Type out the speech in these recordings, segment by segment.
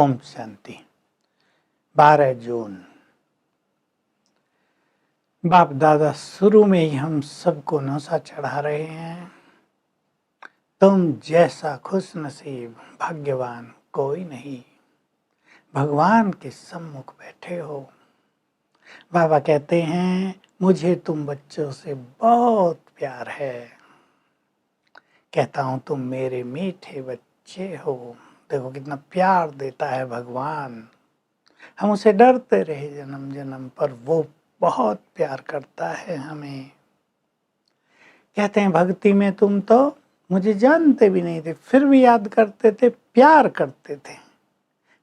ओम शांति। 12 जून। बाप दादा शुरू में ही हम सबको नशा चढ़ा रहे हैं। तुम जैसा खुश नसीब भाग्यवान कोई नहीं, भगवान के सम्मुख बैठे हो। बाबा कहते हैं मुझे तुम बच्चों से बहुत प्यार है। कहता हूं तुम मेरे मीठे बच्चे हो। देखो कितना प्यार देता है भगवान। हम उसे डरते रहे जन्म जन्म, पर वो बहुत प्यार करता है हमें। कहते हैं भक्ति में तुम तो मुझे जानते भी नहीं थे, फिर भी याद करते थे, प्यार करते थे।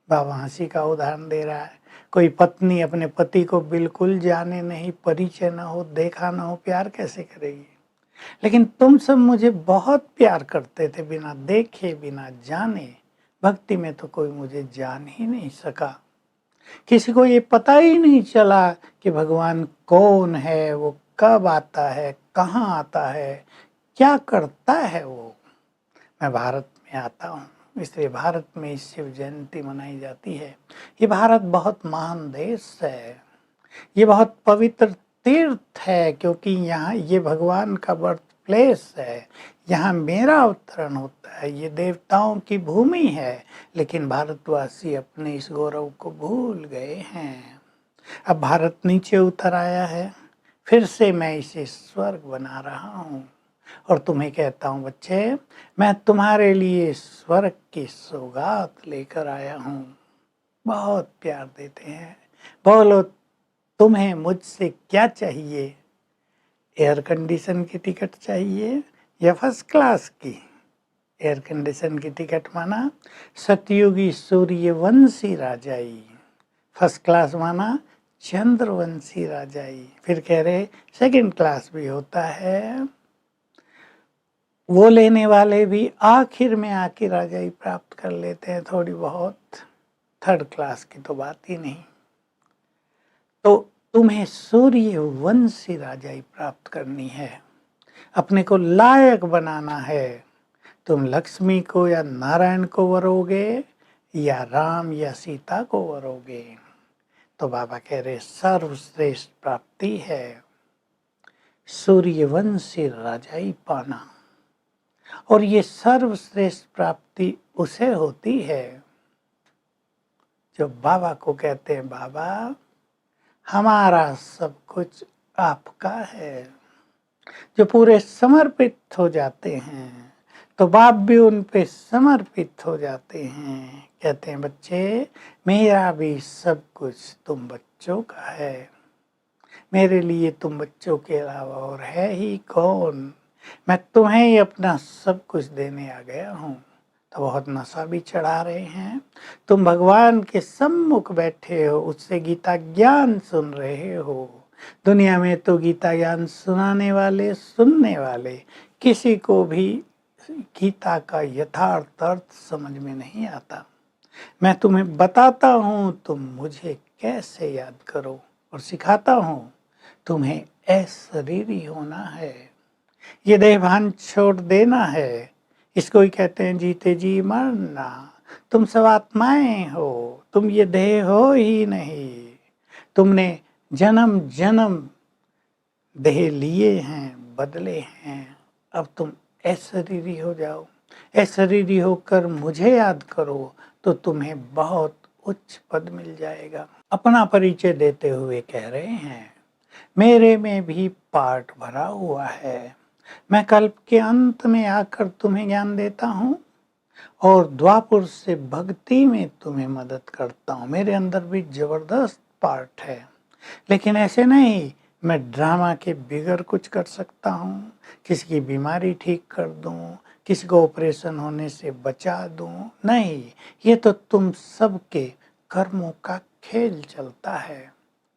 बाबा हंसी का उदाहरण दे रहा है। कोई पत्नी अपने पति को बिल्कुल जाने नहीं, परिचय न हो, देखा न हो, प्यार कैसे करेगी। लेकिन तुम सब मुझे बहुत प्यार करते थे, बिना देखे बिना जाने। भक्ति में तो कोई मुझे जान ही नहीं सका। किसी को ये पता ही नहीं चला कि भगवान कौन है, वो कब आता है, कहाँ आता है, क्या करता है वो। मैं भारत में आता हूँ, इसलिए भारत में शिव जयंती मनाई जाती है। ये भारत बहुत महान देश है, ये बहुत पवित्र तीर्थ है, क्योंकि यहाँ ये भगवान का बर्थ प्लेस है। यहाँ मेरा अवतरण होता है। ये देवताओं की भूमि है, लेकिन भारतवासी अपने इस गौरव को भूल गए हैं। अब भारत नीचे उतर आया है, फिर से मैं इसे स्वर्ग बना रहा हूँ। और तुम्हें कहता हूँ बच्चे, मैं तुम्हारे लिए स्वर्ग की सौगात लेकर आया हूँ। बहुत प्यार देते हैं। बोलो तुम्हें मुझसे क्या चाहिए? एयर कंडीशन की टिकट चाहिए या फर्स्ट क्लास की? एयर कंडीशन की टिकट माना सतयुगी सूर्यवंशी राजाई, फर्स्ट क्लास माना चंद्रवंशी राजाई। फिर कह रहे सेकंड क्लास भी होता है, वो लेने वाले भी आखिर में आके राजाई प्राप्त कर लेते हैं थोड़ी बहुत। थर्ड क्लास की तो बात ही नहीं। तो तुम्हें सूर्यवंशी राजाई प्राप्त करनी है, अपने को लायक बनाना है। तुम लक्ष्मी को या नारायण को वरोगे या राम या सीता को वरोगे। तो बाबा कह रहे सर्वश्रेष्ठ प्राप्ति है सूर्यवंशी राजाई पाना। और ये सर्वश्रेष्ठ प्राप्ति उसे होती है जो बाबा को कहते हैं बाबा हमारा सब कुछ आपका है, जो पूरे समर्पित हो जाते हैं। तो बाप भी उन पे समर्पित हो जाते हैं। कहते हैं बच्चे मेरा भी सब कुछ तुम बच्चों का है, मेरे लिए तुम बच्चों के अलावा और है ही कौन। मैं तुम्हें ही अपना सब कुछ देने आ गया हूँ। तो बहुत नशा भी चढ़ा रहे हैं। तुम भगवान के सम्मुख बैठे हो, उससे गीता ज्ञान सुन रहे हो। दुनिया में तो गीता ज्ञान सुनाने वाले, सुनने वाले किसी को भी गीता का यथार्थ अर्थ समझ में नहीं आता। मैं तुम्हें बताता हूँ तुम मुझे कैसे याद करो, और सिखाता हूँ तुम्हें अशरीरी होना है। ये देहभान छोड़ देना है। इसको ही कहते हैं जीते जी मरना। तुम सब आत्माएं हो, तुम ये देह हो ही नहीं। तुमने जन्म जन्म देह लिए हैं, बदले हैं। अब तुम अशरीरी हो जाओ। अशरीरी होकर मुझे याद करो तो तुम्हें बहुत उच्च पद मिल जाएगा। अपना परिचय देते हुए कह रहे हैं मेरे में भी पार्ट भरा हुआ है। मैं कल्प के अंत में आकर तुम्हें ज्ञान देता हूँ और द्वापुर से भक्ति में तुम्हें मदद करता हूँ। मेरे अंदर भी जबरदस्त पार्ट है, लेकिन ऐसे नहीं मैं ड्रामा के बिगड़ कुछ कर सकता हूँ, किसी की बीमारी ठीक कर दूँ, किसी को ऑपरेशन होने से बचा दूँ। नहीं, ये तो तुम सबके कर्मों का खेल चलता है।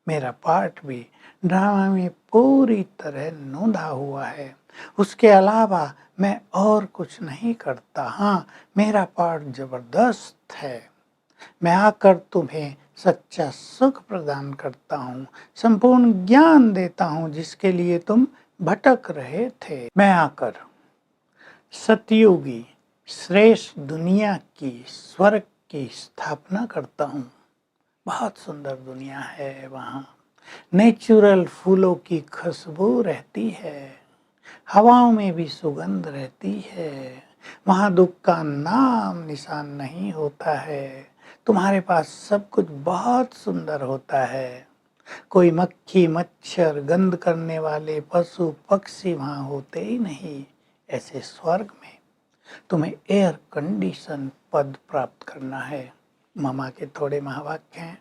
मेरा पार्ट भी ड्रामा में पूरी तरह नोंधा हुआ है। उसके अलावा मैं और कुछ नहीं करता। हाँ, मेरा पार्ट जबरदस्त है। मैं आकर तुम्हें सच्चा सुख प्रदान करता हूँ, संपूर्ण ज्ञान देता हूँ जिसके लिए तुम भटक रहे थे। मैं आकर सतयुगी श्रेष्ठ दुनिया की स्वर्ग की स्थापना करता हूँ। बहुत सुंदर दुनिया है वहाँ। नेचुरल फूलों की खुशबू रहती है, हवाओं में भी सुगंध रहती है। वहाँ दुख का नाम निशान नहीं होता है। तुम्हारे पास सब कुछ बहुत सुंदर होता है। कोई मक्खी मच्छर गंध करने वाले पशु पक्षी वहाँ होते ही नहीं। ऐसे स्वर्ग में तुम्हें एयर कंडीशन पद प्राप्त करना है। मामा के थोड़े महावाक्य हैं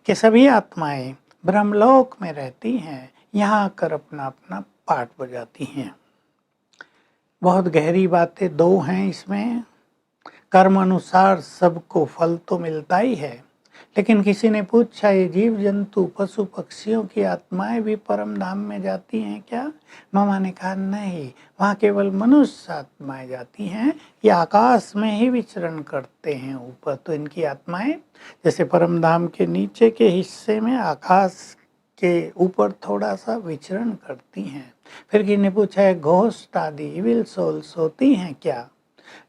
कि सभी आत्माएं ब्रह्मलोक में रहती हैं, यहाँ आकर अपना अपना पाठ बजाती हैं। बहुत गहरी बातें दो हैं इसमें। कर्म अनुसार सबको फल तो मिलता ही है, लेकिन किसी ने पूछा ये जीव जंतु पशु पक्षियों की आत्माएं भी परम धाम में जाती हैं क्या? मामा ने कहा नहीं, वहाँ केवल मनुष्य आत्माएं जाती हैं। ये आकाश में ही विचरण करते हैं। ऊपर तो इनकी आत्माएं जैसे परम धाम के नीचे के हिस्से में आकाश के ऊपर थोड़ा सा विचरण करती हैं। फिर किसी ने पूछा है घोस्ट आदि इविल सोल्स होती हैं क्या?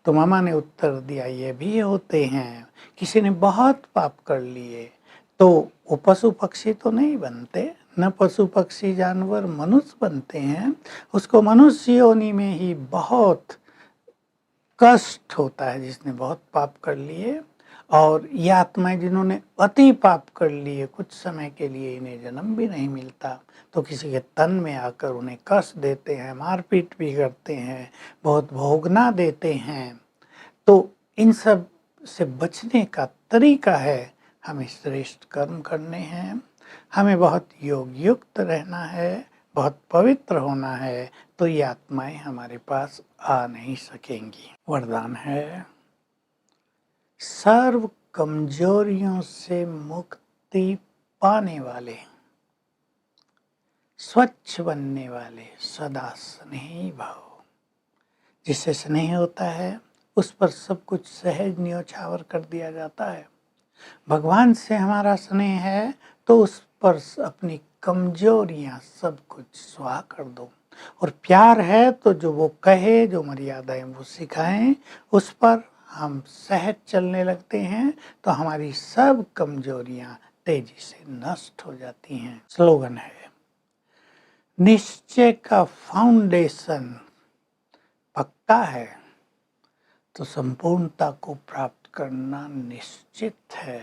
तो मामा ने उत्तर दिया ये भी होते हैं। किसी ने बहुत पाप कर लिए तो वो पशु पक्षी तो नहीं बनते, न पशु पक्षी जानवर मनुष्य बनते हैं। उसको मनुष्य योनि में ही बहुत कष्ट होता है जिसने बहुत पाप कर लिए। और ये आत्माएं जिन्होंने अति पाप कर लिए, कुछ समय के लिए इन्हें जन्म भी नहीं मिलता, तो किसी के तन में आकर उन्हें कष्ट देते हैं, मारपीट भी करते हैं, बहुत भोगना देते हैं। तो इन सब से बचने का तरीका है हमें श्रेष्ठ कर्म करने हैं, हमें बहुत योग युक्त रहना है, बहुत पवित्र होना है, तो ये आत्माएं हमारे पास आ नहीं सकेंगी। वरदान है सर्व कमजोरियों से मुक्ति पाने वाले, स्वच्छ बनने वाले, सदा स्नेही भाव। जिससे स्नेह होता है उस पर सब कुछ सहज न्योछावर कर दिया जाता है। भगवान से हमारा स्नेह है तो उस पर अपनी कमजोरियां सब कुछ स्वाह कर दो। और प्यार है तो जो वो कहे, जो मर्यादाएं वो सिखाएं, उस पर हम सहज चलने लगते हैं, तो हमारी सब कमजोरियां तेजी से नष्ट हो जाती हैं। स्लोगन है निश्चय का फाउंडेशन पक्का है तो संपूर्णता को प्राप्त करना निश्चित है।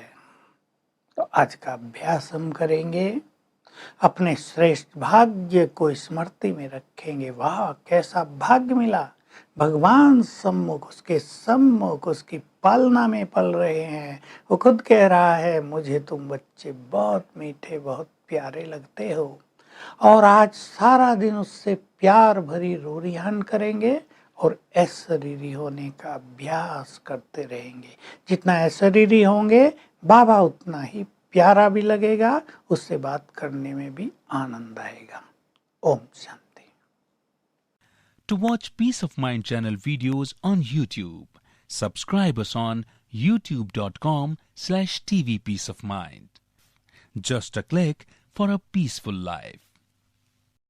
तो आज का अभ्यास हम करेंगे, अपने श्रेष्ठ भाग्य को स्मृति में रखेंगे। वाह कैसा भाग्य मिला, भगवान सम्मुख, उसके सम्मुख उसकी पालना में पल रहे हैं। वो खुद कह रहा है मुझे तुम बच्चे बहुत मीठे बहुत प्यारे लगते हो। और आज सारा दिन उससे प्यार भरी रोरियान करेंगे और अशरीरी होने का अभ्यास करते रहेंगे। जितना अशरीरी होंगे बाबा उतना ही प्यारा भी लगेगा, उससे बात करने में भी आनंद आएगा। Om Shanti. To watch Peace of Mind channel videos on YouTube, subscribe us on youtube.com/tvpeaceofmind. Just a click for a peaceful life.